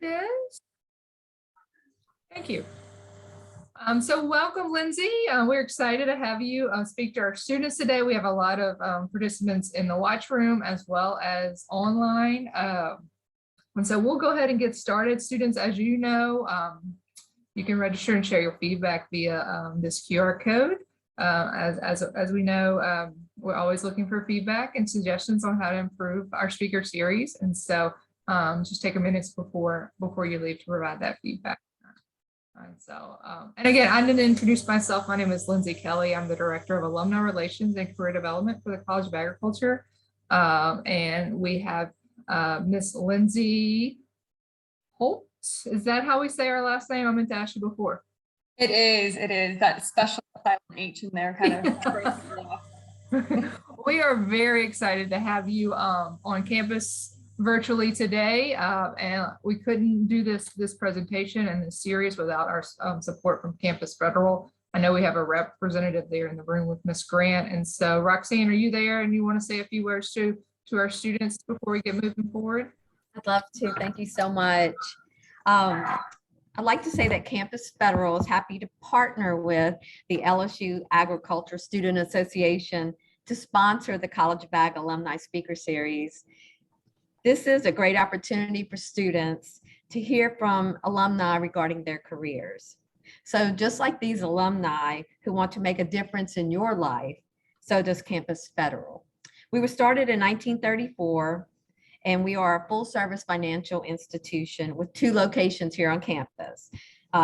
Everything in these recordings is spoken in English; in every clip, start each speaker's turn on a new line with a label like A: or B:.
A: is. Thank you. So welcome, Lindsey. We're excited to have you speak to our students today. We have a lot of participants in the watch room as well as online. And so we'll go ahead and get started. Students, as you know, you can register and share your feedback via this QR code. As we know, we're always looking for feedback and suggestions on how to improve our speaker series. And so just take a minute before you leave to provide that feedback. And again, I'm going to introduce myself. My name is Lindsey Kelly. I'm the Director of Alumni Relations and Career Development for the College of Agriculture. And we have Miss Lindsey Schultz. Is that how we say our last name? I meant to ask you before.
B: It is. That special silent H in there kind of.
A: We are very excited to have you on campus virtually today, and we couldn't do this presentation and this series without our support from Campus Federal. I know we have a representative there in the room with Miss Grant, and so Roxanne, are you there and you want to say a few words to our students before we get moving forward?
C: I'd love to. Thank you so much. I'd like to say that Campus Federal is happy to partner with the LSU Agriculture Student Association to sponsor the College of Ag Alumni Speaker Series. This is a great opportunity for students to hear from alumni regarding their careers. So just like these alumni who want to make a difference in your life, so does Campus Federal. We were started in 1934, and we are a full-service financial institution with 2 locations here on campus,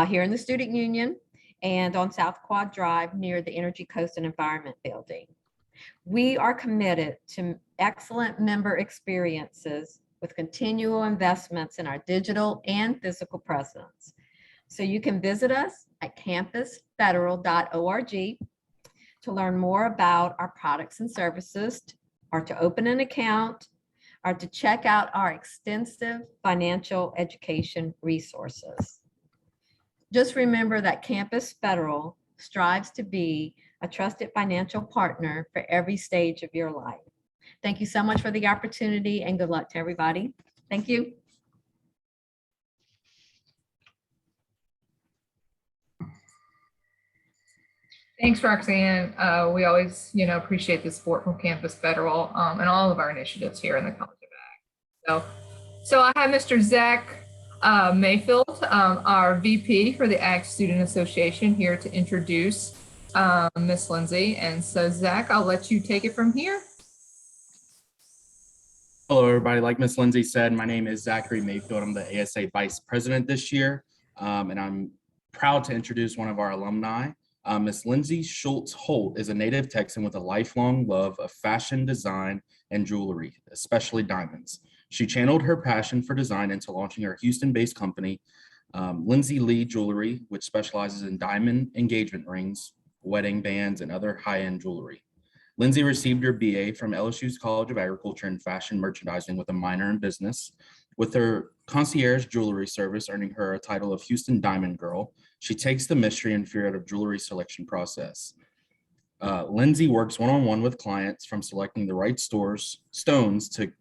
C: here in the Student Union and on South Quad Drive near the Energy Coast and Environment Building. We are committed to excellent member experiences with continual investments in our digital and physical presence. So you can visit us at campusfederal.org to learn more about our products and services, or to open an account, or to check out our extensive financial education resources. Just remember that Campus Federal strives to be a trusted financial partner for every stage of your life. Thank you so much for the opportunity, and good luck to everybody. Thank you.
A: Thanks, Roxanne. We always, appreciate the support from Campus Federal and all of our initiatives here in the College of Ag. So I have Mr. Zach Mayfield, our VP for the Ag Student Association, here to introduce Miss Lindsey. And so Zach, I'll let you take it from here.
D: Hello, everybody. Like Miss Lindsey said, my name is Zachary Mayfield. I'm the ASA Vice President this year, and I'm proud to introduce one of our alumni. Miss Lindsey Schultz Holt is a native Texan with a lifelong love of fashion, design, and jewelry, especially diamonds. She channeled her passion for design into launching her Houston-based company, Lindsey Lee Jewelry, which specializes in diamond engagement rings, wedding bands, and other high-end jewelry. Lindsey received her BA from LSU's College of Agriculture and Fashion Merchandising with a minor in business. With her concierge jewelry service earning her a title of Houston Diamond Girl, she takes the mystery and fear out of jewelry selection process. Lindsey works one-on-one with clients, from selecting the right stones to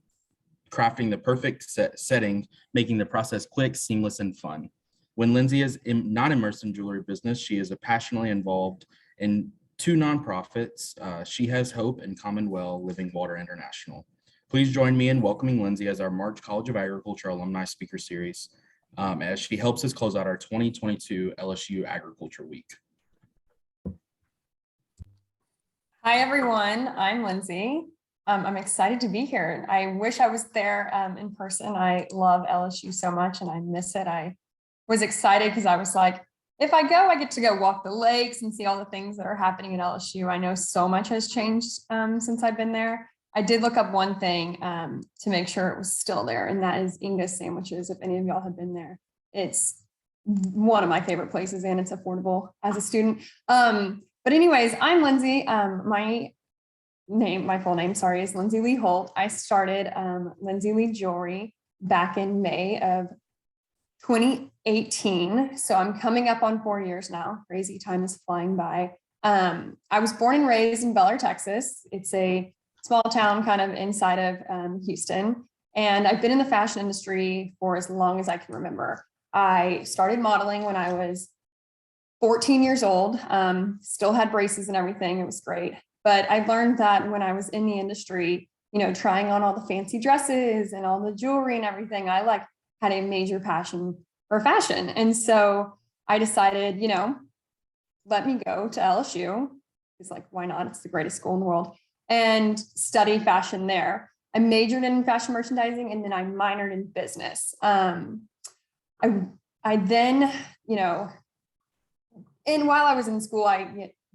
D: crafting the perfect setting, making the process quick, seamless, and fun. When Lindsey is not immersed in jewelry business, she is passionately involved in 2 nonprofits, She Has Hope and Commonwealth Living Water International. Please join me in welcoming Lindsey as our March College of Agriculture Alumni Speaker Series, as she helps us close out our 2022 LSU Agriculture Week.
B: Hi, everyone. I'm Lindsey. I'm excited to be here. I wish I was there in person. I love LSU so much and I miss it. I was excited because I was like, if I go, I get to go walk the lakes and see all the things that are happening at LSU. I know so much has changed since I've been there. I did look up one thing to make sure it was still there, and that is Inga's Sandwiches. If any of y'all have been there, it's one of my favorite places and it's affordable as a student. But anyways, I'm Lindsey. My full name, is Lindsey Lee Holt. I started Lindsey Lee Jewelry back in May of 2018. So I'm coming up on 4 years now. Crazy, time is flying by. I was born and raised in Bel Air, Texas. It's a small town kind of inside of Houston. And I've been in the fashion industry for as long as I can remember. I started modeling when I was 14 years old, still had braces and everything. It was great. But I learned that when I was in the industry, trying on all the fancy dresses and all the jewelry and everything, I had a major passion for fashion. And so I decided, let me go to LSU. It's like, why not? It's the greatest school in the world, and study fashion there. I majored in fashion merchandising, and then I minored in business. I then, and while I was in school,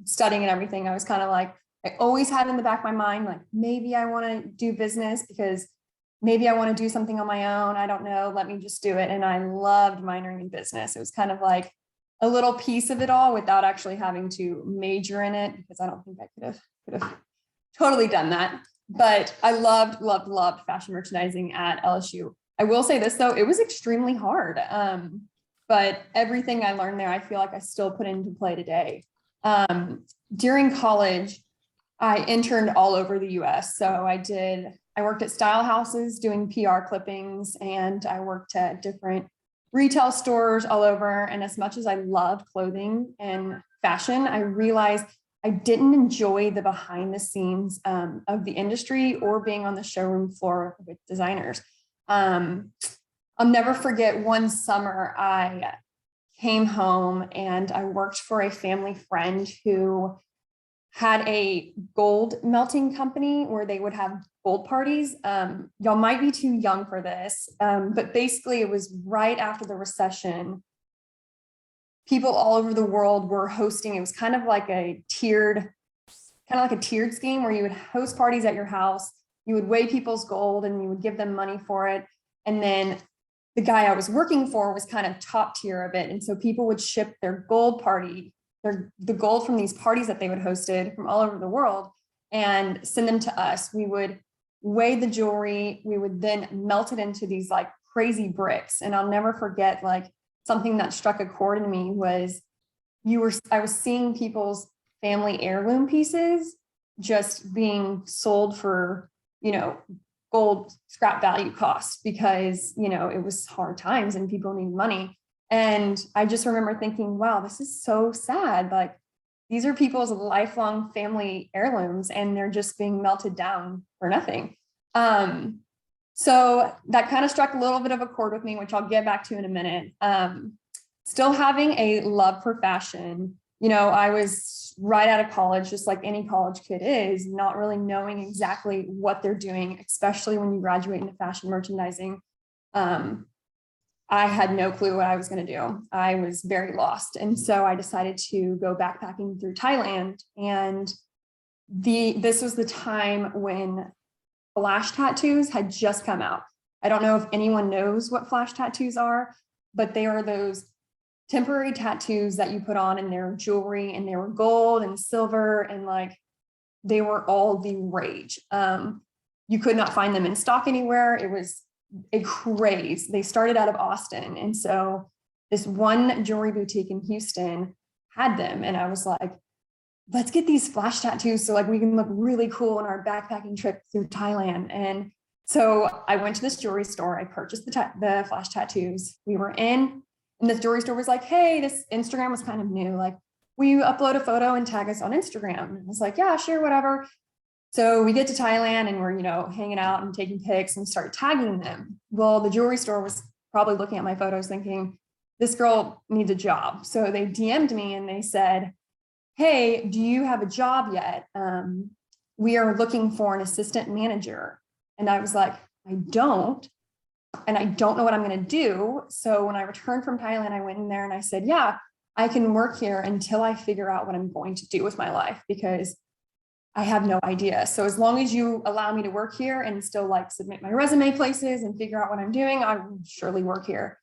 B: studying and everything, I was kind of like, I always had in the back of my mind, like, maybe I want to do business because maybe I want to do something on my own. I don't know. Let me just do it. And I loved minoring in business. It was kind of like a little piece of it all without actually having to major in it, because I don't think I could have totally done that. But I loved fashion merchandising at LSU. I will say this though, it was extremely hard. But everything I learned there, I feel like I still put into play today. During college, I interned all over the US. So I worked at style houses doing PR clippings, and I worked at different retail stores all over. And as much as I loved clothing and fashion, I realized I didn't enjoy the behind the scenes of the industry or being on the showroom floor with designers. I'll never forget one summer I came home and I worked for a family friend who had a gold melting company where they would have gold parties. Y'all might be too young for this, but basically it was right after the recession. People all over the world were hosting. It was kind of like a tiered scheme where you would host parties at your house. You would weigh people's gold and you would give them money for it. And then the guy I was working for was kind of top tier of it. And so people would ship their gold party, the gold from these parties that they would hosted from all over the world, and send them to us. We would weigh the jewelry. We would then melt it into these like crazy bricks. And I'll never forget, like, something that struck a chord in me was I was seeing people's family heirloom pieces just being sold for, gold scrap value cost, because, it was hard times and people need money. And I just remember thinking, wow, this is so sad. Like, these are people's lifelong family heirlooms and they're just being melted down for nothing. So that kind of struck a little bit of a chord with me, which I'll get back to in a minute. Still having a love for fashion. I was right out of college, just like any college kid is, not really knowing exactly what they're doing, especially when you graduate into fashion merchandising. I had no clue what I was going to do. I was very lost. And so I decided to go backpacking through Thailand. And this was the time when flash tattoos had just come out. I don't know if anyone knows what flash tattoos are, but they are those temporary tattoos that you put on in their jewelry, and they were gold and silver, and like they were all the rage. You could not find them in stock anywhere. It was a craze. They started out of Austin. And so this one jewelry boutique in Houston had them. And I was like, let's get these flash tattoos so like we can look really cool on our backpacking trip through Thailand. And so I went to this jewelry store. I purchased the flash tattoos. We were in, and this jewelry store was like, hey, this Instagram was kind of new. Like, will you upload a photo and tag us on Instagram? And I was like, yeah, sure, whatever. So we get to Thailand and we're, hanging out and taking pics and start tagging them. Well, the jewelry store was probably looking at my photos thinking, this girl needs a job. So they DM'd me and they said, hey, do you have a job yet? We are looking for an assistant manager. And I was like, I don't. And I don't know what I'm going to do. So when I returned from Thailand, I went in there and I said, yeah, I can work here until I figure out what I'm going to do with my life, because I have no idea. So as long as you allow me to work here and still like submit my resume places and figure out what I'm doing, I will surely work here.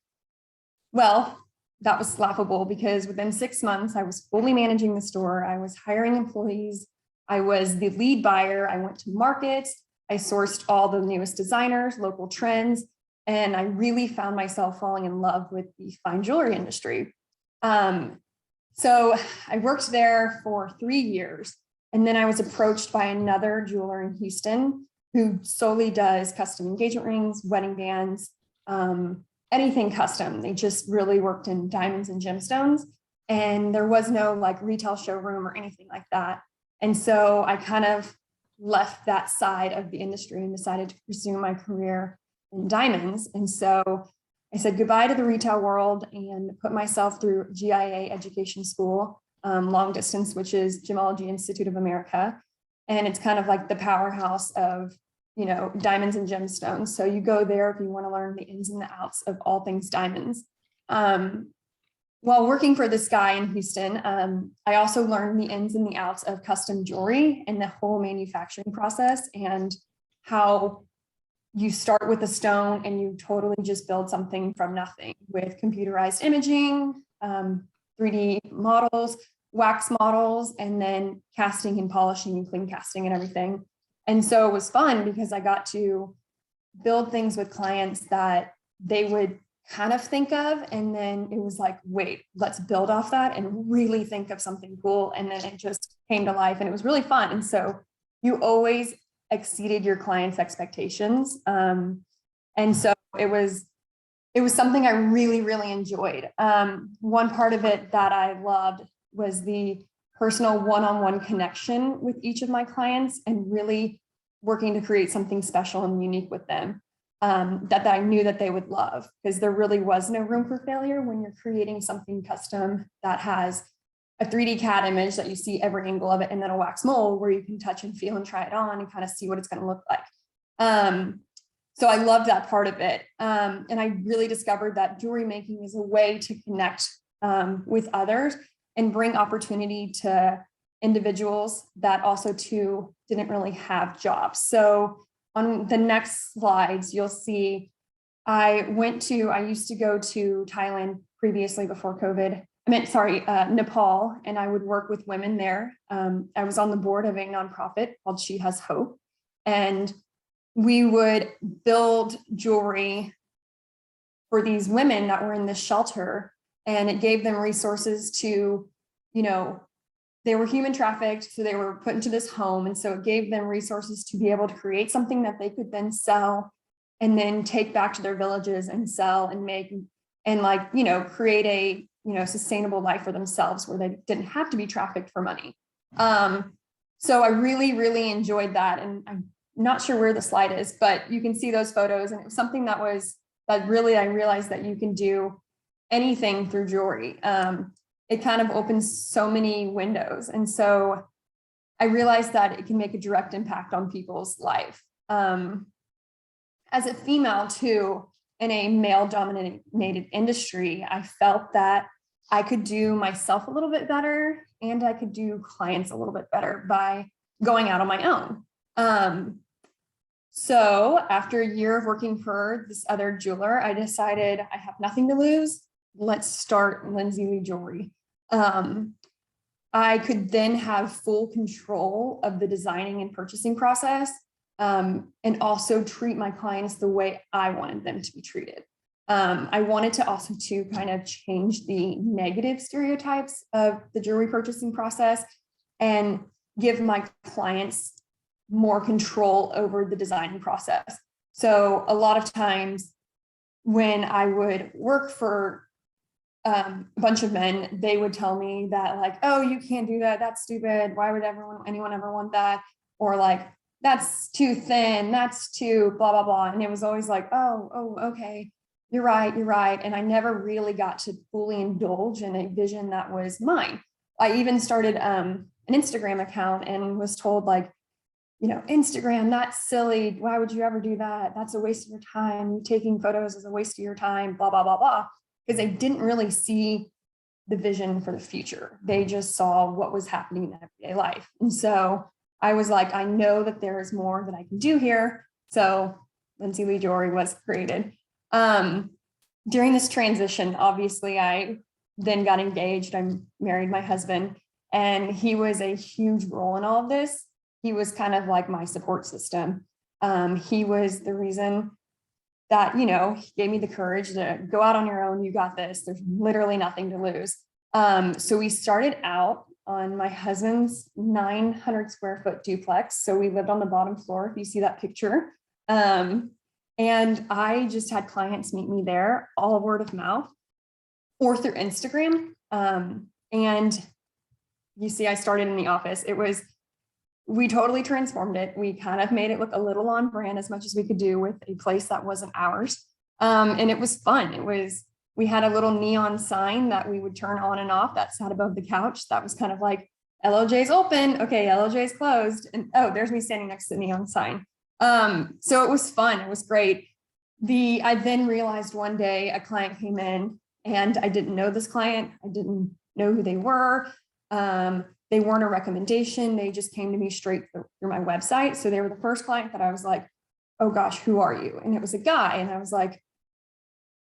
B: Well, that was laughable, because within 6 months, I was fully managing the store. I was hiring employees. I was the lead buyer. I went to markets. I sourced all the newest designers, local trends, and I really found myself falling in love with the fine jewelry industry. So I worked there for 3 years. And then I was approached by another jeweler in Houston who solely does custom engagement rings, wedding bands, anything custom. They just really worked in diamonds and gemstones. And there was no like retail showroom or anything like that. And so I kind of left that side of the industry and decided to pursue my career in diamonds. And so I said goodbye to the retail world and put myself through GIA education school, long distance, which is Gemology Institute of America. And it's kind of like the powerhouse of, you know, diamonds and gemstones. So you go there if you want to learn the ins and the outs of all things diamonds. While working for this guy in Houston, I also learned the ins and the outs of custom jewelry and the whole manufacturing process, and how you start with a stone and you totally just build something from nothing with computerized imaging, 3D models, wax models, and then casting and polishing and clean casting and everything. And so it was fun because I got to build things with clients that they would kind of think of, and then it was like, wait, let's build off that and really think of something cool. And then it just came to life and it was really fun. And so you always exceeded your clients' expectations. And so it was something I really, really enjoyed. One part of it that I loved was the personal one-on-one connection with each of my clients and really working to create something special and unique with them. That I knew that they would love, because there really was no room for failure when you're creating something custom that has a 3D CAD image that you see every angle of it, and then a wax mold where you can touch and feel and try it on and kind of see what it's going to look like. So I loved that part of it. And I really discovered that jewelry making is a way to connect with others and bring opportunity to individuals that also too didn't really have jobs. So on the next slides, you'll see I used to go to Thailand previously before COVID. Nepal, and I would work with women there. I was on the board of a nonprofit called She Has Hope, and we would build jewelry for these women that were in this shelter, and it gave them resources to, you know, they were human trafficked, so they were put into this home. And so it gave them resources to be able to create something that they could then sell and then take back to their villages and sell and make and like, you know, create a, you know, sustainable life for themselves where they didn't have to be trafficked for money. So I really, really enjoyed that. And I'm not sure where the slide is, but you can see those photos. And it was something that really, I realized that you can do anything through jewelry. It kind of opens so many windows. And so I realized that it can make a direct impact on people's life. As a female too, in a male dominated industry, I felt that I could do myself a little bit better and I could do clients a little bit better by going out on my own. So after a year of working for this other jeweler, I decided I have nothing to lose. Let's start Lindsey Lee Jewelry. I could then have full control of the designing and purchasing process, and also treat my clients the way I wanted them to be treated. I wanted to also to kind of change the negative stereotypes of the jewelry purchasing process and give my clients more control over the designing process. So a lot of times when I would work for a bunch of men, they would tell me that like, oh, you can't do that. That's stupid. Why would anyone ever want that? Or like, that's too thin. That's too blah, blah, blah. And it was always like, oh, okay. You're right. And I never really got to fully indulge in a vision that was mine. I even started an Instagram account and was told like, you know, Instagram, that's silly. Why would you ever do that? That's a waste of your time. You taking photos is a waste of your time, blah, blah, blah, blah. Because they didn't really see the vision for the future. They just saw what was happening in everyday life. And so I was like, I know that there is more that I can do here. So Lindsey Lee Jewelry was created. During this transition, obviously, I then got engaged. I married my husband, and he was a huge role in all of this. He was kind of like my support system. He was the reason that, you know, he gave me the courage to go out on your own. You got this. There's literally nothing to lose. So we started out on my husband's 900 square foot duplex. So we lived on the bottom floor, if you see that picture. And I just had clients meet me there, all word of mouth or through Instagram. And you see, I started in the office. We totally transformed it. We kind of made it look a little on brand as much as we could do with a place that wasn't ours. And it was fun. We had a little neon sign that we would turn on and off that sat above the couch. That was kind of like, LOJ's open. Okay, LOJ's closed. And oh, there's me standing next to the neon sign. So it was fun. It was great. I then realized one day a client came in and I didn't know this client. I didn't know who they were. They weren't a recommendation. They just came to me straight through my website. So they were the first client that I was like, oh gosh, who are you? And it was a guy. And I was like,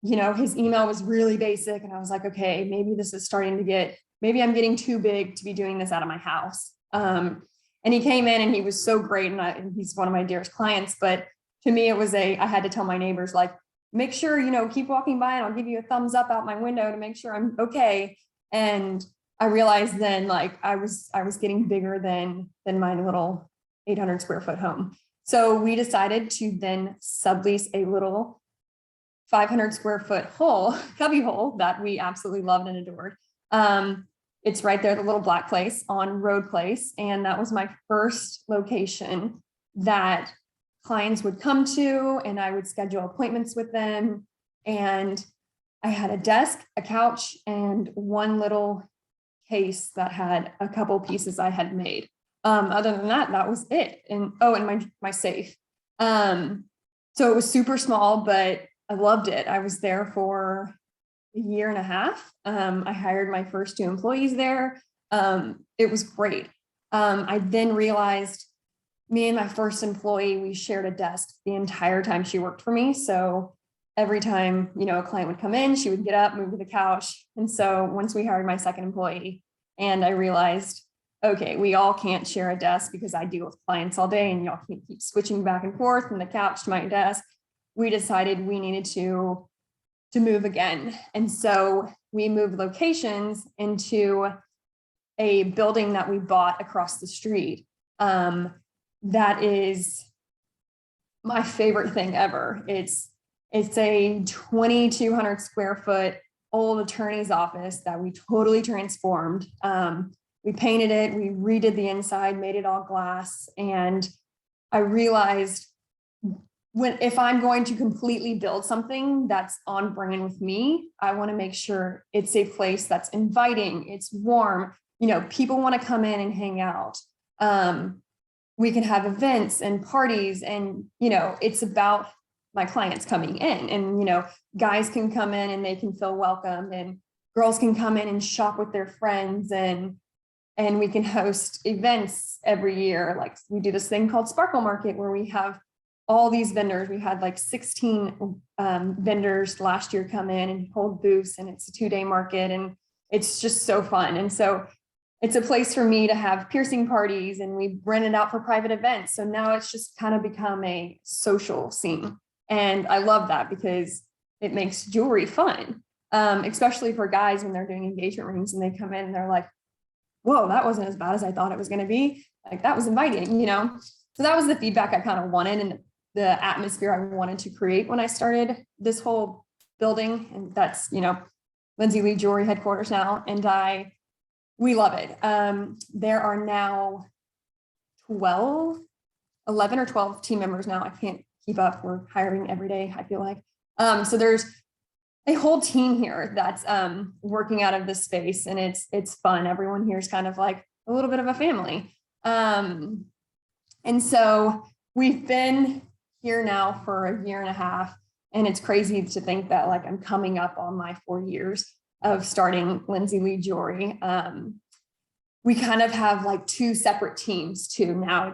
B: his email was really basic. And I was like, okay, maybe this is maybe I'm getting too big to be doing this out of my house. And he came in and he was so great. And he's one of my dearest clients. But to me, I had to tell my neighbors, like, make sure, keep walking by and I'll give you a thumbs up out my window to make sure I'm okay. And I realized then, like, I was getting bigger than my little 800 square foot home. So we decided to then sublease a little 500 square foot cubby hole that we absolutely loved and adored. It's right there, the little black place on Road Place. And that was my first location that clients would come to, and I would schedule appointments with them. And I had a desk, a couch, and one little case that had a couple pieces I had made. Other than that, that was it. And my safe. So it was super small, but I loved it. I was there for a year and a half. I hired my first 2 employees there. It was great. I then realized me and my first employee, we shared a desk the entire time she worked for me. So every time, a client would come in, she would get up, move to the couch. And so once we hired my second employee, and I realized, okay, we all can't share a desk because I deal with clients all day and y'all can't keep switching back and forth from the couch to my desk. We decided we needed to move again. And so we moved locations into a building that we bought across the street. That is my favorite thing ever. It's a 2,200 square foot old attorney's office that we totally transformed. We painted it, we redid the inside, made it all glass. And I realized if I'm going to completely build something that's on brand with me, I want to make sure it's a place that's inviting, it's warm, people want to come in and hang out. We can have events and parties, and, it's about my clients coming in, and, guys can come in and they can feel welcome, and girls can come in and shop with their friends, and we can host events every year. Like, we do this thing called Sparkle Market where we have all these vendors. We had like 16 vendors last year come in and hold booths, and it's a 2-day market, and it's just so fun. And so it's a place for me to have piercing parties, and we rent it out for private events. So now it's just kind of become a social scene. And I love that because it makes jewelry fun, especially for guys when they're doing engagement rings and they come in and they're like, whoa, that wasn't as bad as I thought it was going to be. Like, that was inviting, So that was the feedback I kind of wanted, and the atmosphere I wanted to create when I started this whole building. And that's, Lindsey Lee Jewelry headquarters now. And we love it. There are now 11 or 12 team members now. I can't keep up. We're hiring every day, I feel like. So there's a whole team here that's working out of this space, and it's fun. Everyone here is kind of like a little bit of a family. And so we've been here now for a year and a half, and it's crazy to think that, like, I'm coming up on my 4 years of starting Lindsey Lee Jewelry. We kind of have like 2 separate teams too. Now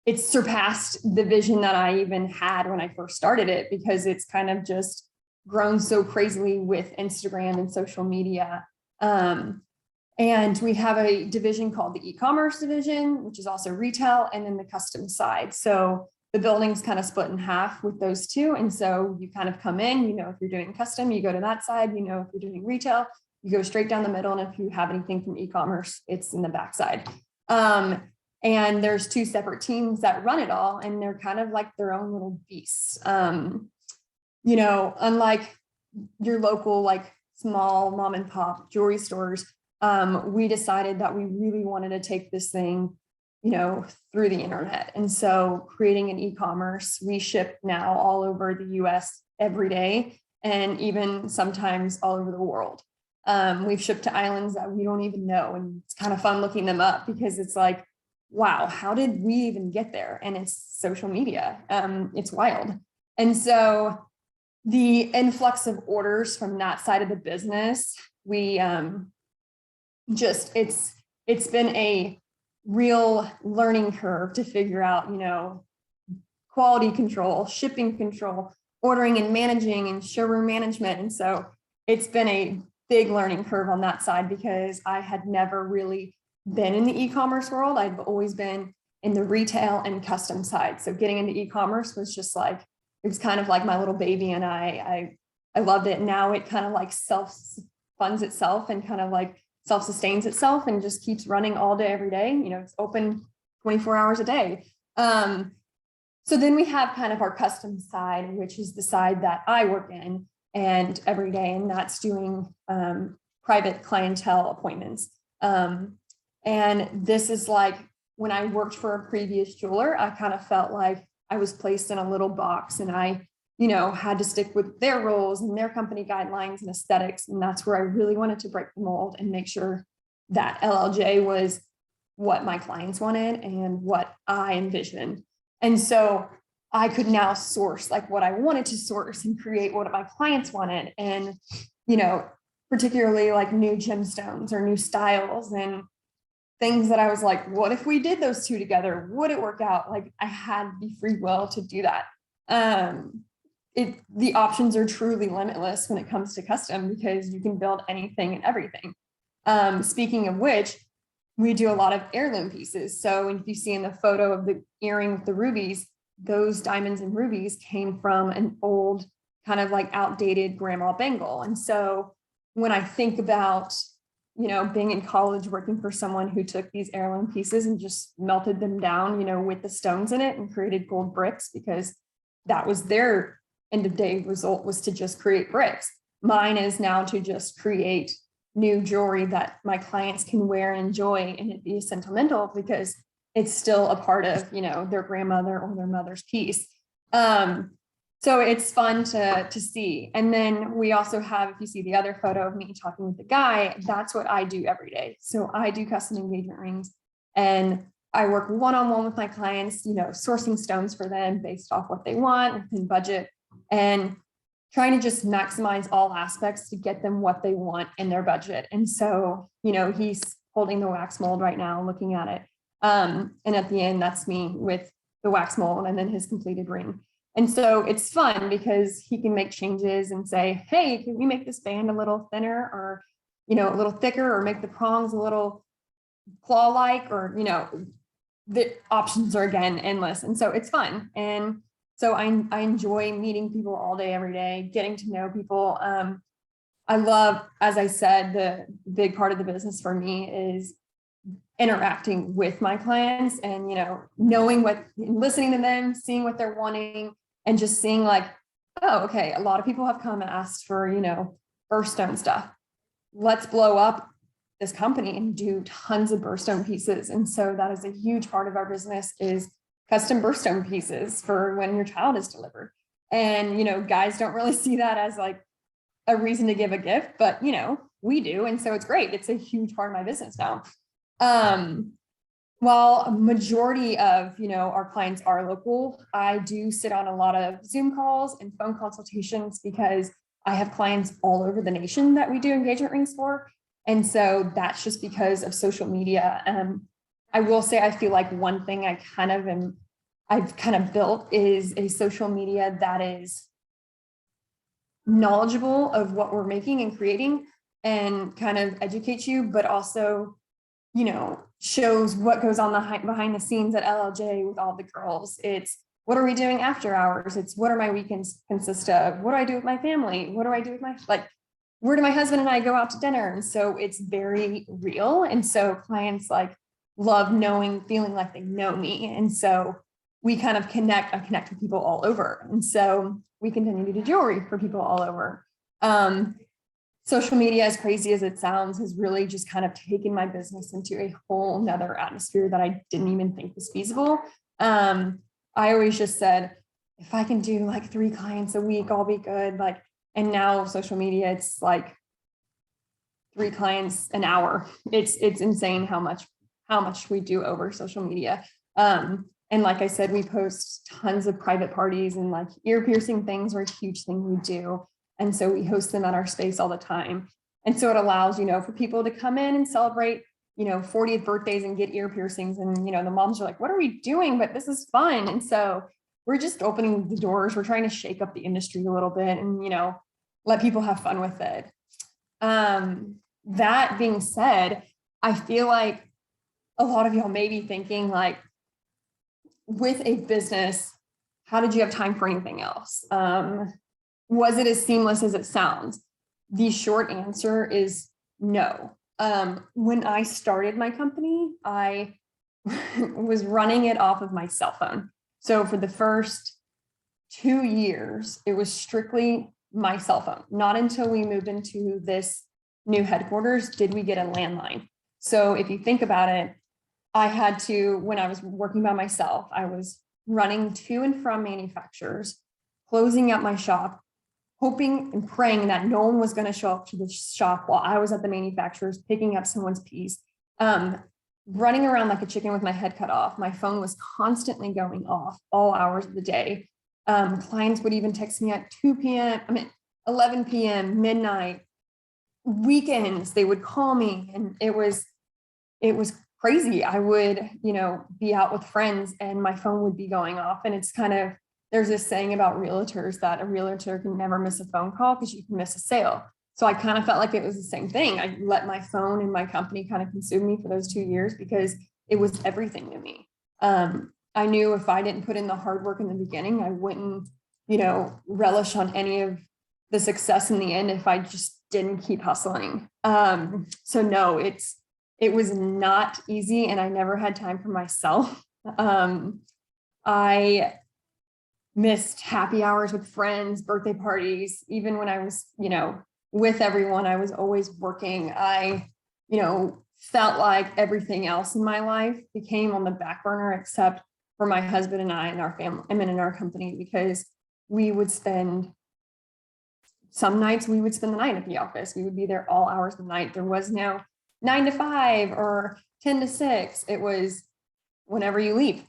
B: it's surpassed the vision that I even had when I first started it, because it's kind of just grown so crazily with Instagram and social media. And we have a division called the e-commerce division, which is also retail, and then the custom side. So the building's kind of split in half with those 2. And so you kind of come in, if you're doing custom, you go to that side, if you're doing retail, You go straight down the middle, and if you have anything from e-commerce, it's in the backside. And there's two separate teams that run it all, and they're kind of like their own little beasts. You know, unlike your local, like small mom and pop jewelry stores, we decided that we really wanted to take this thing, you know, through the internet. And so creating an e-commerce, we ship now all over the US every day, and even sometimes all over the world. We've shipped to islands that we don't even know. And it's kind of fun looking them up, because it's like, wow, how did we even get there? And it's social media. It's wild. And so the influx of orders from that side of the business, we it's been a real learning curve to figure out, you know, quality control, shipping control, ordering and managing, and showroom management. And so it's been a big learning curve on that side, because I had never really been in the e-commerce world. I've always been in the retail and custom side. So getting into e-commerce was just like, it was kind of like my little baby, and I loved it. Now it kind of like self-funds itself and kind of like self-sustains itself and just keeps running all day, every day. You know, it's open 24 hours a day. So then we have kind of our custom side, which is the side that I work in and every day, and that's doing private clientele appointments. And this is like, when I worked for a previous jeweler, I kind of felt like I was placed in a little box, and I, you know, had to stick with their rules and their company guidelines and aesthetics. And that's where I really wanted to break the mold and make sure that LLJ was what my clients wanted and what I envisioned. And so I could now source like what I wanted to source and create what my clients wanted. And, you know, particularly like new gemstones or new styles and things that I was like, what if we did those two together? Would it work out? Like, I had the free will to do that. The options are truly limitless when it comes to custom, because you can build anything and everything. Speaking of which, we do a lot of heirloom pieces. So if you see in the photo of the earring with the rubies, those diamonds and rubies came from an old kind of like outdated grandma bangle. And so when I think about, you know, being in college, working for someone who took these heirloom pieces and just melted them down, you know, with the stones in it and created gold bricks, because that was their end of day result, was to just create bricks. Mine is now to just create new jewelry that my clients can wear and enjoy, and it be sentimental because it's still a part of, you know, their grandmother or their mother's piece. So it's fun to see. And then we also have, if you see the other photo of me talking with the guy, that's what I do every day. So I do custom engagement rings, and I work one-on-one with my clients, you know, sourcing stones for them based off what they want within budget, and trying to just maximize all aspects to get them what they want in their budget. And so, you know, he's holding the wax mold right now, looking at it. And at the end, that's me with the wax mold and then his completed ring. And so it's fun because he can make changes and say, hey, can we make this band a little thinner, or, you know, a little thicker, or make the prongs a little claw-like, or, you know, the options are again endless. And so it's fun. And so I enjoy meeting people all day, every day, getting to know people. I love, as I said, the big part of the business for me is interacting with my clients and, you know, knowing what, listening to them, seeing what they're wanting, and just seeing like, oh, okay, a lot of people have come and asked for, you know, birthstone stuff. Let's blow up this company and do tons of birthstone pieces. And so that is a huge part of our business, is custom birthstone pieces for when your child is delivered. And, you know, guys don't really see that as like a reason to give a gift, but, you know, we do. And so it's great. It's a huge part of my business now. While a majority of, you know, our clients are local, I do sit on a lot of Zoom calls and phone consultations because I have clients all over the nation that we do engagement rings for. And so that's just because of social media. I will say, I feel like one thing I've kind of built is a social media that is knowledgeable of what we're making and creating and kind of educates you, but also, you know, shows what goes on behind the scenes at LLJ with all the girls. It's what are we doing after hours? It's what are my weekends consist of? What do I do with my family? What do I do with my, like, where do my husband and I go out to dinner? And so it's very real. And so clients like love knowing, feeling like they know me. And so we kind of I connect with people all over. And so we continue to do jewelry for people all over. Social media, as crazy as it sounds, has really just kind of taken my business into a whole nother atmosphere that I didn't even think was feasible. I always just said, if I can do like 3 clients a week, I'll be good. Like, and now social media, it's like 3 clients an hour. It's insane how much we do over social media. And like I said, we post tons of private parties, and like ear piercing things are a huge thing we do. And so we host them at our space all the time. And so it allows, for people to come in and celebrate, 40th birthdays and get ear piercings. And, the moms are like, what are we doing? But this is fun. And so we're just opening the doors. We're trying to shake up the industry a little bit and, let people have fun with it. That being said, I feel like a lot of y'all may be thinking like, with a business, how did you have time for anything else? Was it as seamless as it sounds? The short answer is no. When I started my company, I was running it off of my cell phone. So for the first 2 years, it was strictly my cell phone. Not until we moved into this new headquarters did we get a landline. So if you think about it, I had to, when I was working by myself, I was running to and from manufacturers, closing out my shop, hoping and praying that no one was going to show up to the shop while I was at the manufacturers picking up someone's piece, running around like a chicken with my head cut off. My phone was constantly going off all hours of the day. Clients would even text me at 2 p.m., 11 p.m., midnight, weekends, they would call me, and it was crazy. I would, be out with friends and my phone would be going off. And it's kind of, there's this saying about realtors that a realtor can never miss a phone call because you can miss a sale. So I kind of felt like it was the same thing. I let my phone and my company kind of consume me for those 2 years because it was everything to me. I knew if I didn't put in the hard work in the beginning, I wouldn't, relish on any of the success in the end if I just didn't keep hustling. So no, it was not easy, and I never had time for myself. I missed happy hours with friends, birthday parties. Even when I was, with everyone, I was always working. I, felt like everything else in my life became on the back burner, except for my husband and I and our family, in our company, because we would spend, some nights we would spend the night at the office. We would be there all hours of the night. There was no 9 to 5 or 10 to 6. It was whenever you leave,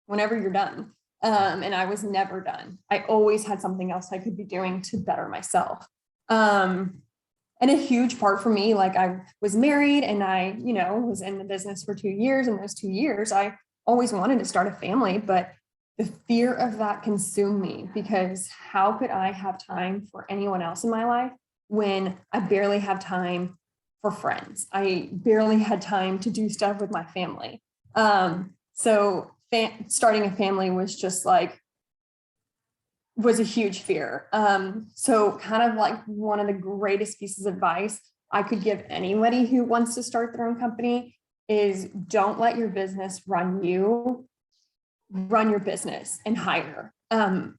B: whenever you're done. And I was never done. I always had something else I could be doing to better myself. And a huge part for me, like I was married and I, was in the business for 2 years. And those 2 years, I always wanted to start a family, but the fear of that consumed me, because how could I have time for anyone else in my life when I barely have time for friends? I barely had time to do stuff with my family. So starting a family was just was a huge fear. So kind of like one of the greatest pieces of advice I could give anybody who wants to start their own company is don't let your business run you. Run your business and hire.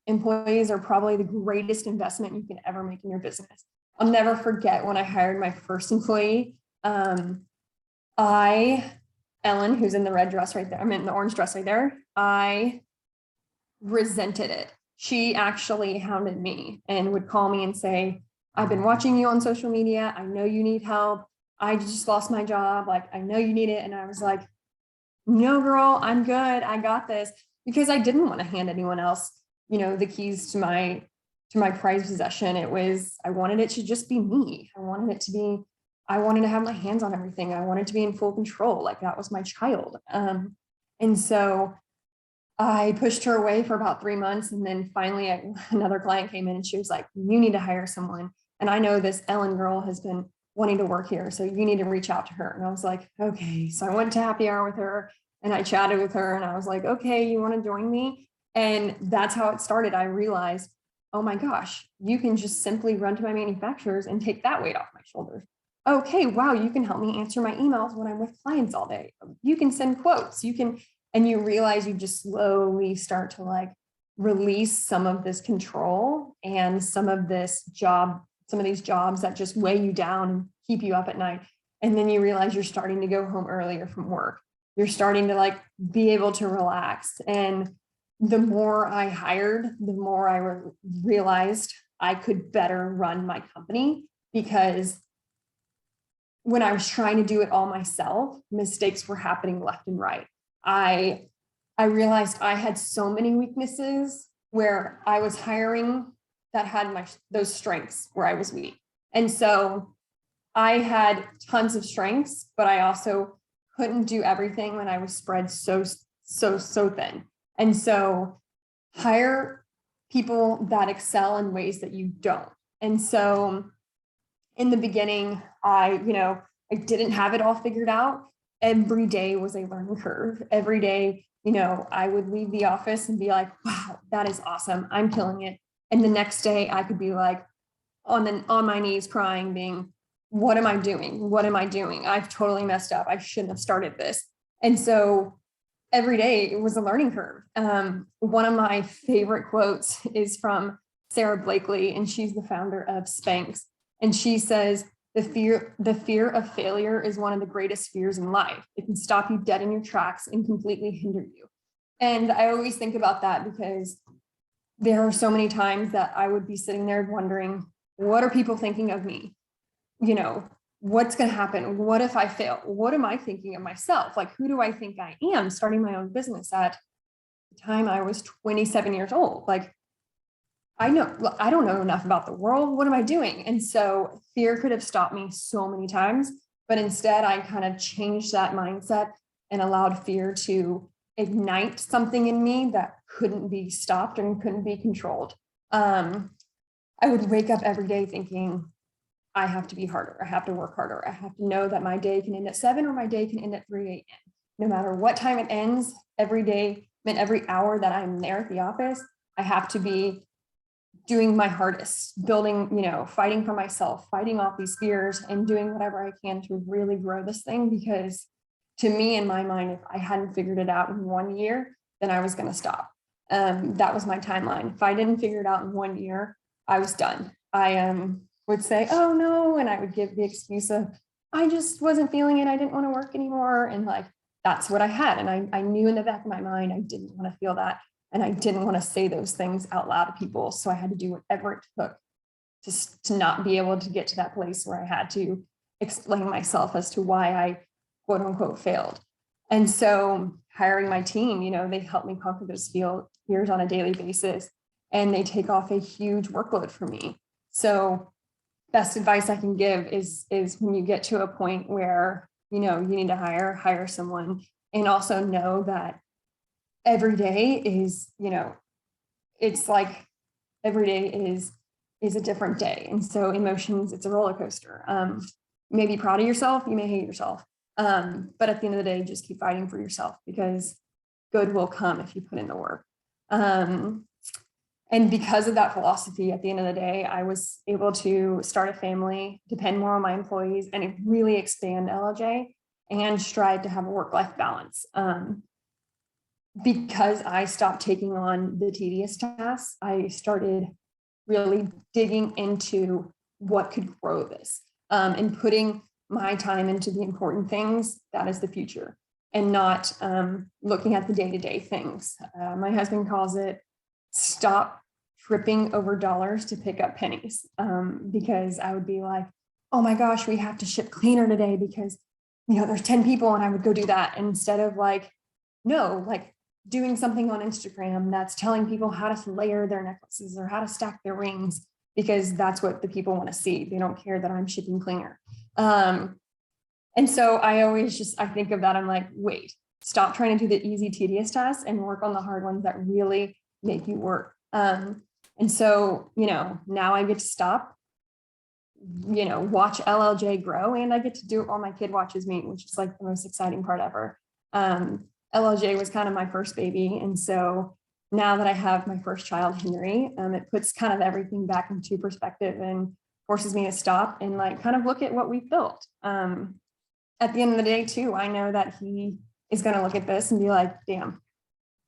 B: Employees are probably the greatest investment you can ever make in your business. I'll never forget when I hired my first employee. Ellen, who's in the red dress right there, in the orange dress right there, I resented it. She actually hounded me and would call me and say, I've been watching you on social media. I know you need help. I just lost my job. Like, I know you need it. And I was like, no, girl, I'm good. I got this, because I didn't want to hand anyone else, the keys to my prized possession. I wanted it to just be me. I wanted to have my hands on everything. I wanted to be in full control. Like that was my child. And so I pushed her away for about 3 months. And then finally another client came in and she was like, you need to hire someone. And I know this Ellen girl has been wanting to work here, so you need to reach out to her. And I was like, okay. So I went to happy hour with her and I chatted with her and I was like, okay, you want to join me? And that's how it started. I realized oh my gosh, you can just simply run to my manufacturers and take that weight off my shoulders. Okay, wow, you can help me answer my emails when I'm with clients all day. You can send quotes, and you realize you just slowly start to like release some of this control and some of these jobs that just weigh you down and keep you up at night. And then you realize you're starting to go home earlier from work. You're starting to like be able to relax. And the more I hired, the more I realized I could better run my company, because when I was trying to do it all myself, mistakes were happening left and right. I realized I had so many weaknesses where I was hiring that had those strengths where I was weak. And so I had tons of strengths, but I also couldn't do everything when I was spread so thin. And so hire people that excel in ways that you don't. And so in the beginning, I didn't have it all figured out. Every day was a learning curve. Every day, I would leave the office and be like, wow, that is awesome. I'm killing it. And the next day I could be like on my knees crying, being, what am I doing? What am I doing? I've totally messed up. I shouldn't have started this. And so every day it was a learning curve. One of my favorite quotes is from Sarah Blakely, and she's the founder of Spanx. And she says, the fear of failure is one of the greatest fears in life. It can stop you dead in your tracks and completely hinder you. And I always think about that, because there are so many times that I would be sitting there wondering, what are people thinking of me? What's going to happen? What if I fail? What am I thinking of myself? Like, who do I think I am starting my own business at the time I was 27 years old? Like, I don't know enough about the world. What am I doing? And so fear could have stopped me so many times, but instead I kind of changed that mindset and allowed fear to ignite something in me that couldn't be stopped and couldn't be controlled. I would wake up every day thinking, I have to be harder. I have to work harder. I have to know that my day can end at 7 or my day can end at 3 a.m. No matter what time it ends, every day and every hour that I'm there at the office, I have to be doing my hardest, building, fighting for myself, fighting off these fears and doing whatever I can to really grow this thing. Because to me, in my mind, if I hadn't figured it out in 1 year, then I was going to stop. That was my timeline. If I didn't figure it out in 1 year, I was done. I would say, oh no. And I would give the excuse of, I just wasn't feeling it. I didn't want to work anymore. And like, that's what I had. And I knew in the back of my mind, I didn't want to feel that. And I didn't want to say those things out loud to people. So I had to do whatever it took to not be able to get to that place where I had to explain myself as to why I quote unquote failed. And so hiring my team, they help me conquer those fears on a daily basis, and they take off a huge workload for me. So best advice I can give is when you get to a point where, you need to hire someone, and also know that every day is, it's like every day is a different day. And so emotions, it's a roller coaster. You may be proud of yourself, you may hate yourself. But at the end of the day, just keep fighting for yourself, because good will come if you put in the work. And because of that philosophy, at the end of the day, I was able to start a family, depend more on my employees, and really expand LLJ and strive to have a work-life balance. Because I stopped taking on the tedious tasks, I started really digging into what could grow this, and putting my time into the important things. That is the future, and not looking at the day-to-day things. My husband calls it stop tripping over dollars to pick up pennies, because I would be like, oh my gosh, we have to ship cleaner today because there's 10 people, and I would go do that instead of doing something on Instagram that's telling people how to layer their necklaces or how to stack their rings, because that's what the people want to see. They don't care that I'm shipping cleaner. And so I think of that. I'm like, wait, stop trying to do the easy, tedious tasks and work on the hard ones that really make you work. And so, now I get to stop, watch LLJ grow, and I get to do it while my kid watches me, which is like the most exciting part ever. LLJ was kind of my first baby. And so now that I have my first child, Henry, it puts kind of everything back into perspective and forces me to stop and like kind of look at what we've built. At the end of the day too, I know that he is going to look at this and be like, damn,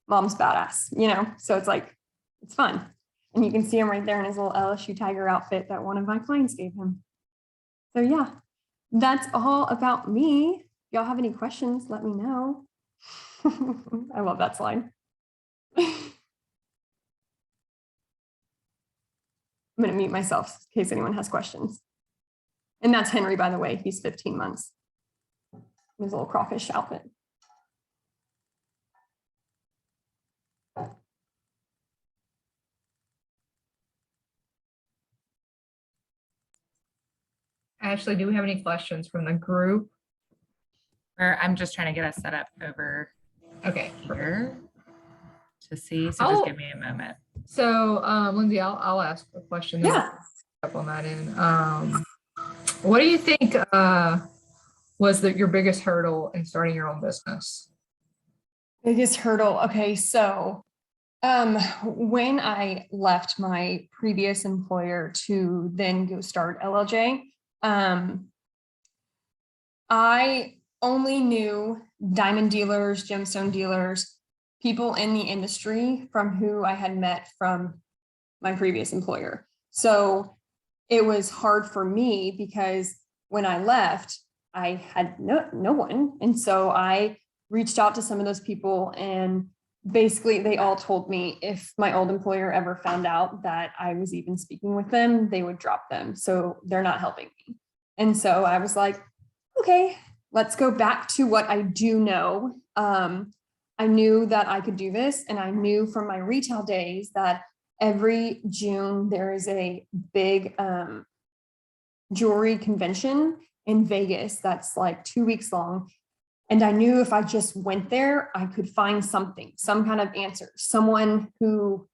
B: mom's badass, you know? So it's like, it's fun. And you can see him right there in his little LSU Tiger outfit that one of my clients gave him. So yeah, that's all about me. If y'all have any questions, let me know. I love that slide. I'm going to mute myself in case anyone has questions. And that's Henry, by the way. He's 15 months. His little crawfish outfit.
A: Ashley, do we have any questions from the group?
E: Or I'm just trying to get us set up over
A: Okay.
E: here to see. So just give me a moment.
A: So, Lindsay, I'll ask a question.
B: Yeah.
A: Up on that end. What do you think was your biggest hurdle in starting your own business?
B: Biggest hurdle. Okay, so when I left my previous employer to then go start LLJ, I only knew diamond dealers, gemstone dealers, people in the industry from who I had met from my previous employer. So it was hard for me because when I left, I had no one. And so I reached out to some of those people, and basically they all told me if my old employer ever found out that I was even speaking with them, they would drop them. So they're not helping me. And so I was like, okay, let's go back to what I do know. I knew that I could do this, and I knew from my retail days that every June there is a big jewelry convention in Vegas that's like 2 weeks long. And I knew if I just went there, I could find something, some kind of answer, someone who,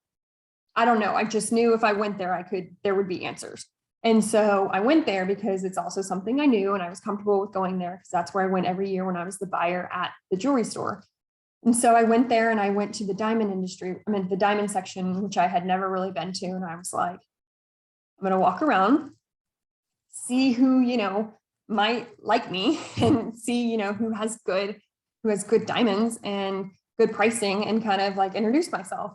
B: I don't know. I just knew if I went there, there would be answers. And so I went there because it's also something I knew, and I was comfortable with going there because that's where I went every year when I was the buyer at the jewelry store. And so I went there and I went to the diamond industry, the diamond section, which I had never really been to. And I was like, I'm going to walk around, see who, might like me, and see, who has good diamonds and good pricing, and kind of like introduce myself.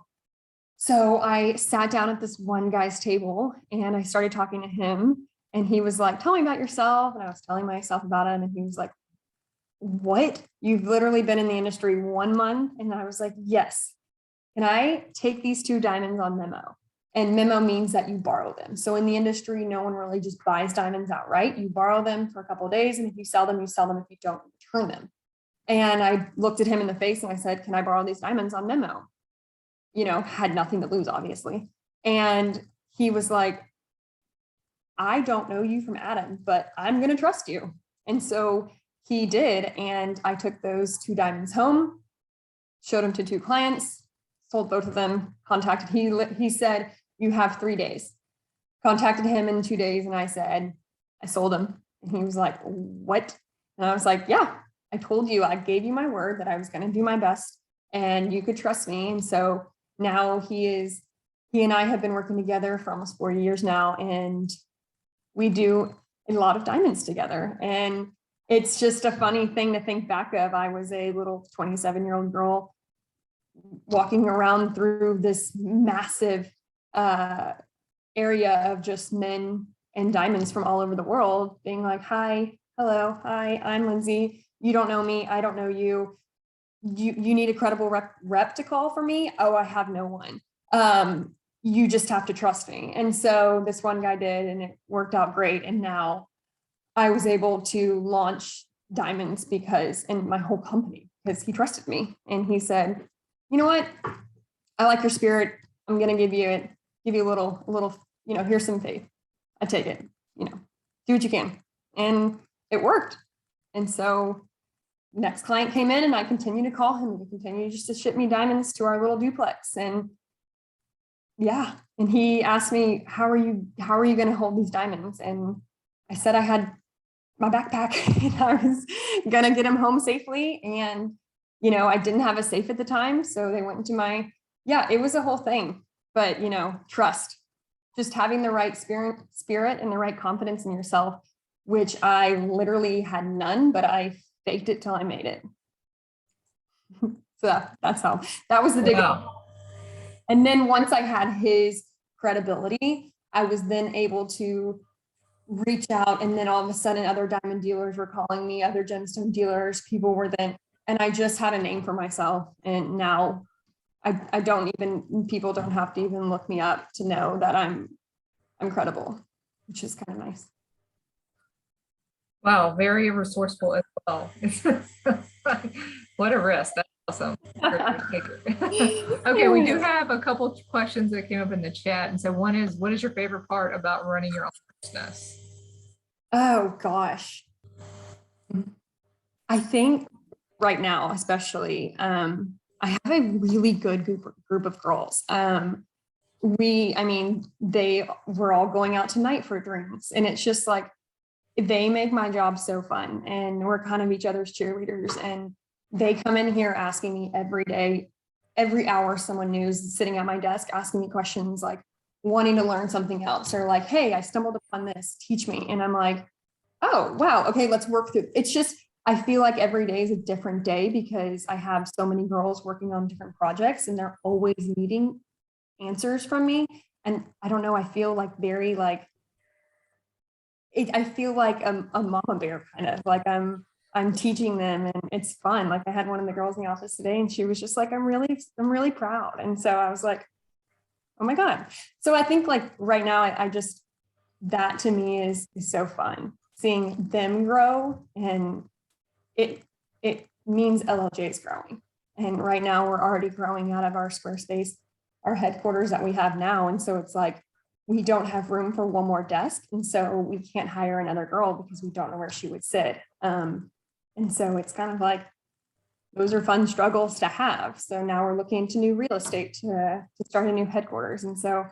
B: So I sat down at this one guy's table and I started talking to him, and he was like, tell me about yourself. And I was telling myself about him, and he was like, what? You've literally been in the industry 1 month? And I was like, yes. Can I take these 2 diamonds on memo? And memo means that you borrow them. So in the industry, no one really just buys diamonds outright. You borrow them for a couple of days, and if you sell them, you sell them. If you don't, you return them. And I looked at him in the face and I said, can I borrow these diamonds on memo? Had nothing to lose, obviously. And he was like, I don't know you from Adam, but I'm going to trust you. And so he did. And I took those 2 diamonds home, showed them to 2 clients, sold both of them, contacted, he said, you have 3 days. Contacted him in 2 days. And I said, I sold them. And he was like, what? And I was like, yeah, I told you, I gave you my word that I was going to do my best and you could trust me. And so now he and I have been working together for almost 4 years now, and we do a lot of diamonds together. And it's just a funny thing to think back of. I was a little 27-year-old girl walking around through this massive area of just men and diamonds from all over the world, being like, hi, hello, hi, I'm Lindsay. You don't know me, I don't know you. You need a credible rep to call for me? Oh, I have no one. You just have to trust me. And so this one guy did, and it worked out great. And now I was able to launch diamonds and my whole company, because he trusted me. And he said, you know what? I like your spirit. I'm going to give you a little, here's some faith. I take it, do what you can. And it worked. And so next client came in, and I continued to call him. He continued just to ship me diamonds to our little duplex. And yeah. And he asked me, how are you going to hold these diamonds? And I said, I had my backpack and I was going to get him home safely. And, I didn't have a safe at the time. So they went into my, yeah, it was a whole thing, but you know, trust, just having the right spirit and the right confidence in yourself, which I literally had none, but I faked it till I made it. So that was the big.
A: Wow.
B: And then once I had his credibility, I was then able to reach out. And then all of a sudden, other diamond dealers were calling me, other gemstone dealers, people were then, and I just had a name for myself. And now I don't even, people don't have to even look me up to know that I'm credible, which is kind of nice.
A: Wow, very resourceful as well. What a risk. That's awesome. Okay, we do have a couple of questions that came up in the chat. And so one is, what is your favorite part about running your own business?
B: Oh gosh. I think right now, especially, I have a really good group of girls. I mean, they were all going out tonight for drinks, and it's just like, they make my job so fun, and we're kind of each other's cheerleaders. And they come in here asking me every day, every hour, someone new is sitting at my desk asking me questions, like wanting to learn something else, or like, hey, I stumbled upon this, teach me. And I'm like, oh, wow. Okay, let's work through. It's just, I feel like every day is a different day because I have so many girls working on different projects, and they're always needing answers from me. And I don't know, I feel like very like, I feel like a mama bear, kind of like I'm teaching them, and it's fun. Like I had one of the girls in the office today, and she was just like, I'm really proud. And so I was like, oh my God. So I think like right now, I just, that to me is so fun, seeing them grow, and it means LLJ is growing. And right now we're already growing out of our Squarespace, our headquarters that we have now. And so it's like, we don't have room for one more desk. And so we can't hire another girl because we don't know where she would sit. And so it's kind of like, those are fun struggles to have. So now we're looking into new real estate to start a new headquarters. And so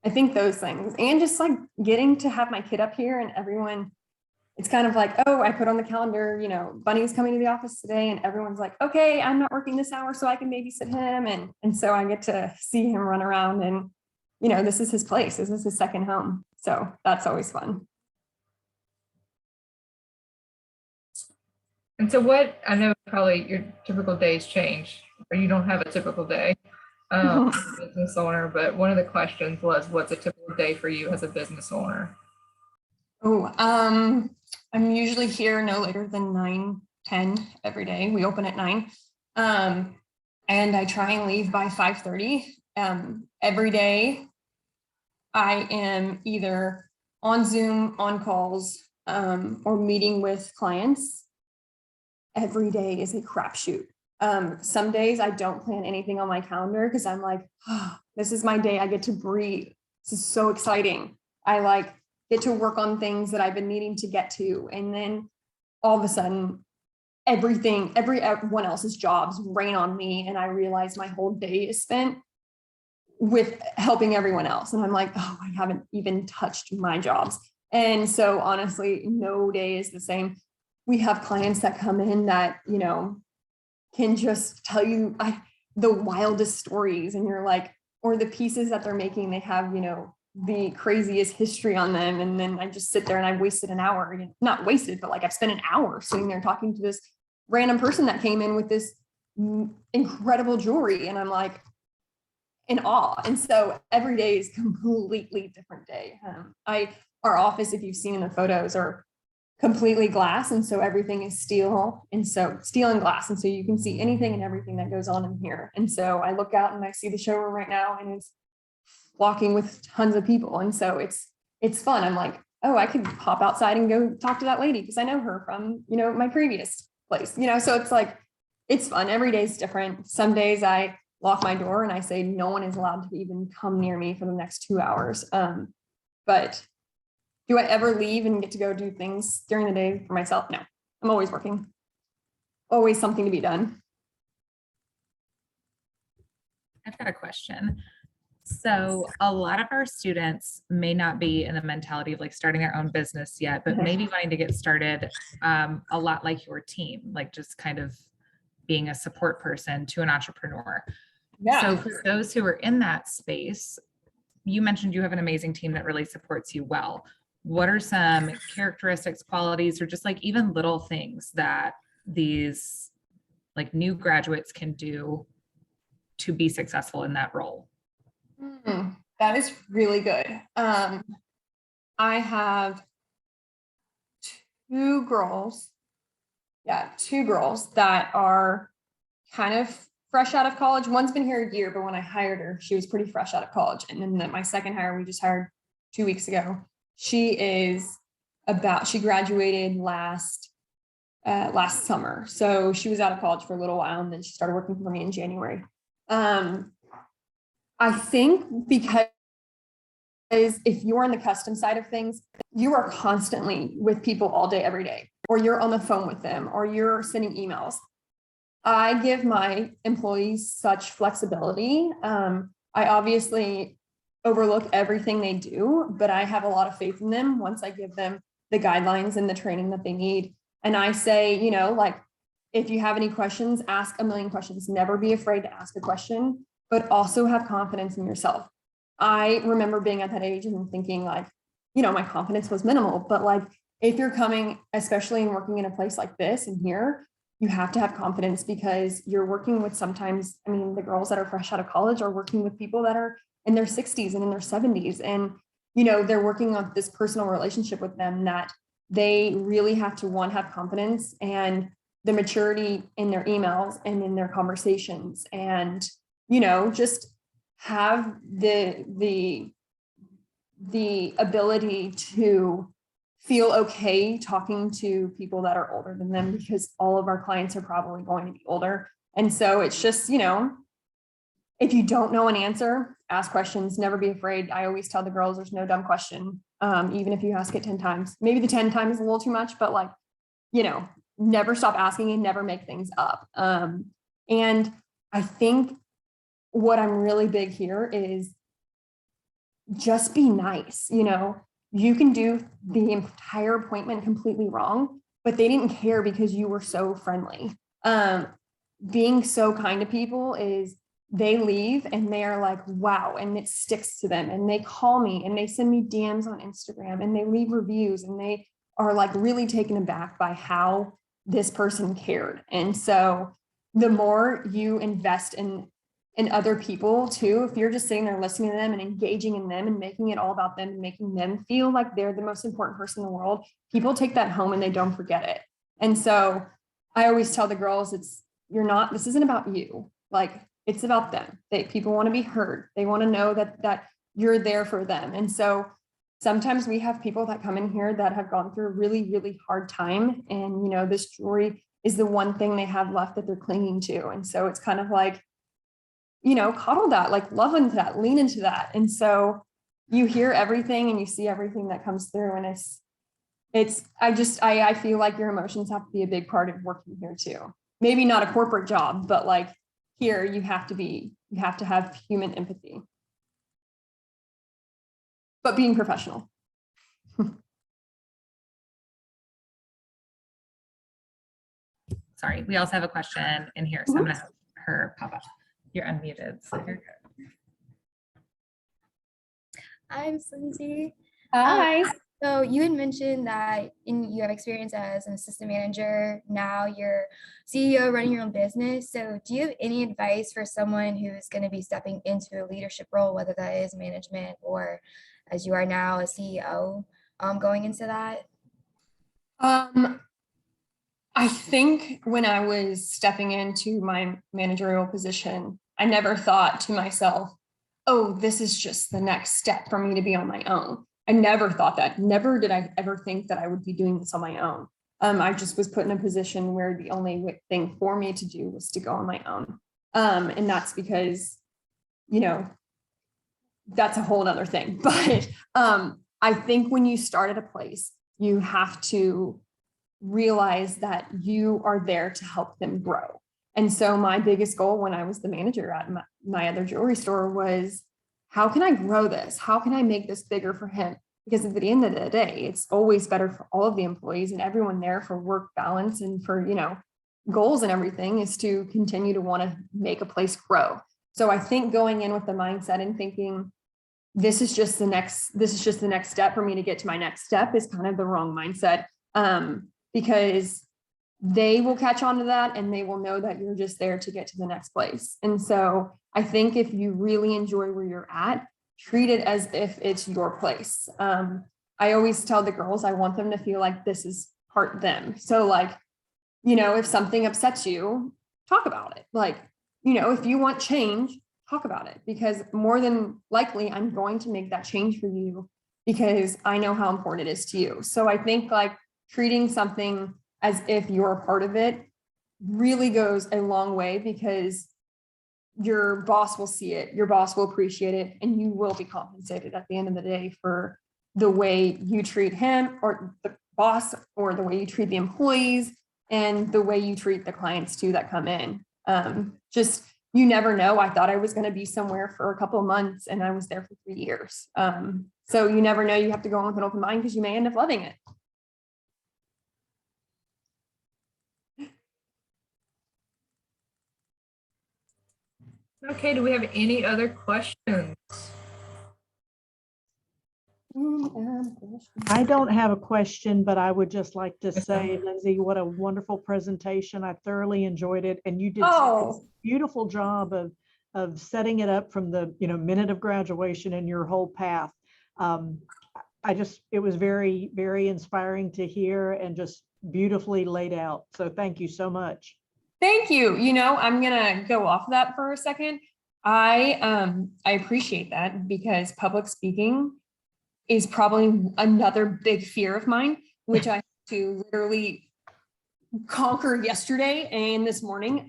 B: I think those things, and just like getting to have my kid up here, and everyone, it's kind of like, oh, I put on the calendar, you know, Bunny's coming to the office today, and everyone's like, okay, I'm not working this hour, so I can babysit him. And so I get to see him run around, and, you know, this is his place. This is his second home. So that's always fun.
A: And so what, I know probably your typical days change, or you don't have a typical day as a business owner, but one of the questions was, what's a typical day for you as a business owner?
B: Oh, I'm usually here no later than 9-10 every day. We open at 9. And I try and leave by 5:30. Every day I am either on Zoom, on calls, or meeting with clients. Every day is a crapshoot. Some days I don't plan anything on my calendar because I'm like, oh, this is my day. I get to breathe. This is so exciting. I like get to work on things that I've been needing to get to. And then all of a sudden, everyone else's jobs rain on me. And I realize my whole day is spent with helping everyone else. And I'm like, oh, I haven't even touched my jobs. And so honestly, no day is the same. We have clients that come in that, you know, can just tell you the wildest stories, and you're like, or the pieces that they're making, they have, you know, the craziest history on them. And then I just sit there and I've wasted an hour, not wasted, but like I've spent an hour sitting there talking to this random person that came in with this incredible jewelry. And I'm like in awe. And so every day is completely different day. Our office, if you've seen in the photos, are completely glass. And so everything is steel. And so steel and glass. And so you can see anything and everything that goes on in here. And so I look out and I see the showroom right now, and it's walking with tons of people. And so it's fun. I'm like, oh, I could hop outside and go talk to that lady because I know her from, you know, my previous place, you know. So it's like, it's fun. Every day is different. Some days I lock my door and I say, no one is allowed to even come near me for the next 2 hours. But do I ever leave and get to go do things during the day for myself? No, I'm always working. Always something to be done.
E: I've got a question. So a lot of our students may not be in the mentality of like starting their own business yet, but maybe wanting to get started a lot like your team, like just kind of being a support person to an entrepreneur. So for those who are in that space, you mentioned you have an amazing team that really supports you well. What are some characteristics, qualities, or just like even little things that these like new graduates can do to be successful in that role?
B: That is really good. I have two girls that are kind of fresh out of college. One's been here a year, but when I hired her, she was pretty fresh out of college. And then my second hire, we just hired 2 weeks ago. She graduated last summer. So she was out of college for a little while, and then she started working for me in January. I think because if you're on the custom side of things, you are constantly with people all day, every day, or you're on the phone with them, or you're sending emails. I give my employees such flexibility. I obviously overlook everything they do, but I have a lot of faith in them once I give them the guidelines and the training that they need. And I say, you know, like, if you have any questions, ask a million questions. Never be afraid to ask a question, but also have confidence in yourself. I remember being at that age and thinking like, you know, my confidence was minimal, but like, if you're coming, especially in working in a place like this and here, you have to have confidence because you're working with sometimes, I mean, the girls that are fresh out of college are working with people that are in their 60s and in their 70s. And, you know, they're working on this personal relationship with them that they really have to, one, have confidence and the maturity in their emails and in their conversations, and, you know, just have the ability to feel okay talking to people that are older than them, because all of our clients are probably going to be older. And so it's just, you know, if you don't know an answer, ask questions, never be afraid. I always tell the girls there's no dumb question. Even if you ask it 10 times, maybe the 10 times is a little too much, but like, you know, never stop asking and never make things up. And I think what I'm really big here is just be nice. You know, you can do the entire appointment completely wrong, but they didn't care because you were so friendly. Being so kind to people is they leave and they are like, wow, and it sticks to them. And they call me and they send me DMs on Instagram and they leave reviews and they are like really taken aback by how this person cared. And so the more you invest in other people too, if you're just sitting there listening to them and engaging in them and making it all about them and making them feel like they're the most important person in the world, people take that home and they don't forget it. And so I always tell the girls, this isn't about you. Like, it's about them. People want to be heard. They want to know that you're there for them. And so sometimes we have people that come in here that have gone through a really, really hard time. And, you know, this jewelry is the one thing they have left that they're clinging to. And so it's kind of like, you know, coddle that, like love into that, lean into that. And so you hear everything and you see everything that comes through. And I feel like your emotions have to be a big part of working here too. Maybe not a corporate job, but like here you have to have human empathy, but being professional.
E: Sorry, we also have a question in here, so I'm gonna have her pop up. You're unmuted, so you're good.
F: I'm Lindsey.
B: Hi.
F: So you had mentioned that you have experience as an assistant manager. Now you're CEO running your own business. So do you have any advice for someone who's going to be stepping into a leadership role, whether that is management or as you are now a CEO, going into that?
B: I think when I was stepping into my managerial position, I never thought to myself, oh, this is just the next step for me to be on my own. I never thought that. Never did I ever think that I would be doing this on my own. I just was put in a position where the only thing for me to do was to go on my own. And that's because, you know, that's a whole other thing. But I think when you start at a place, you have to realize that you are there to help them grow. And so my biggest goal when I was the manager at my other jewelry store was, how can I grow this? How can I make this bigger for him? Because at the end of the day, it's always better for all of the employees and everyone there for work balance and for, you know, goals and everything is to continue to want to make a place grow. So I think going in with the mindset and thinking, this is just the next step for me to get to my next step is kind of the wrong mindset. Because they will catch on to that and they will know that you're just there to get to the next place. And so I think if you really enjoy where you're at, treat it as if it's your place. I always tell the girls, I want them to feel like this is part them. So like, if something upsets you, talk about it. Like, if you want change, talk about it, because more than likely I'm going to make that change for you because I know how important it is to you. So I think like treating something as if you're a part of it really goes a long way, because your boss will see it, your boss will appreciate it, and you will be compensated at the end of the day for the way you treat him or the boss, or the way you treat the employees, and the way you treat the clients too that come in. You never know. I thought I was going to be somewhere for a couple of months and I was there for 3 years. So you never know. You have to go in with an open mind because you may end up loving it.
A: Okay, do we have any other questions?
G: I don't have a question, but I would just like to say, Lindsay, what a wonderful presentation. I thoroughly enjoyed it. And you did such a beautiful job of setting it up from the minute of graduation and your whole path. It was very, very inspiring to hear and just beautifully laid out. So thank you so much.
B: Thank you. I'm going to go off of that for a second. I appreciate that, because public speaking is probably another big fear of mine, which I had to literally conquer yesterday and this morning,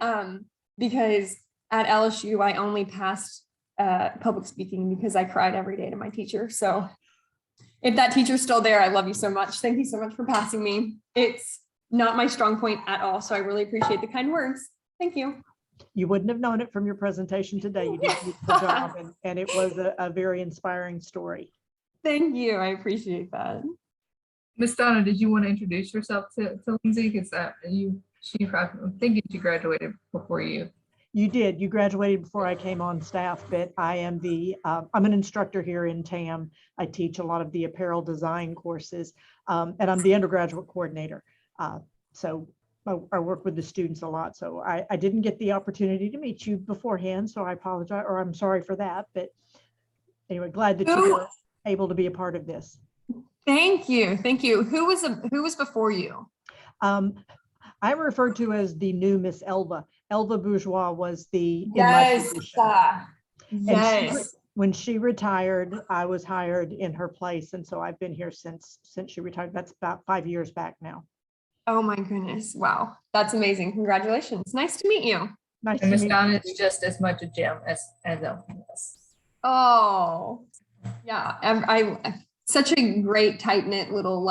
B: because at LSU, I only passed public speaking because I cried every day to my teacher. So if that teacher's still there, I love you so much. Thank you so much for passing me. It's not my strong point at all. So I really appreciate the kind words. Thank you.
G: You wouldn't have known it from your presentation today. You did a beautiful job, and it was a very inspiring story.
B: Thank you. I appreciate that.
A: Miss Donna, did you want to introduce yourself to Lindsay? Because I'm thinking she graduated before you.
G: You did. You graduated before I came on staff, but I am I'm an instructor here in TAM. I teach a lot of the apparel design courses, and I'm the undergraduate coordinator. So I work with the students a lot. So I didn't get the opportunity to meet you beforehand, so I apologize, or I'm sorry for that. But anyway, glad that you were able to be a part of this.
B: Thank you. Thank you. Who was before you?
G: I'm referred to as the new Miss Elva. Elva Bourgeois was the
B: Yes.
G: When she retired, I was hired in her place, and so I've been here since she retired. That's about 5 years back now.
B: Oh my goodness! Wow, that's amazing! Congratulations. Nice to meet you.
G: Nice
A: And
G: to
A: Miss
G: meet
A: Donna
G: you.
A: is just as much a gem as Elva is.
B: Oh, yeah. I such a great tight knit little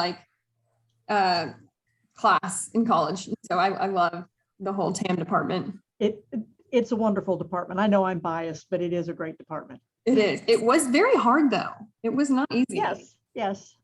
B: class in college. So I love the whole TAM department.
G: It's a wonderful department. I know I'm biased, but it is a great department.
B: It is. It was very hard though. It was not easy.
G: Yes.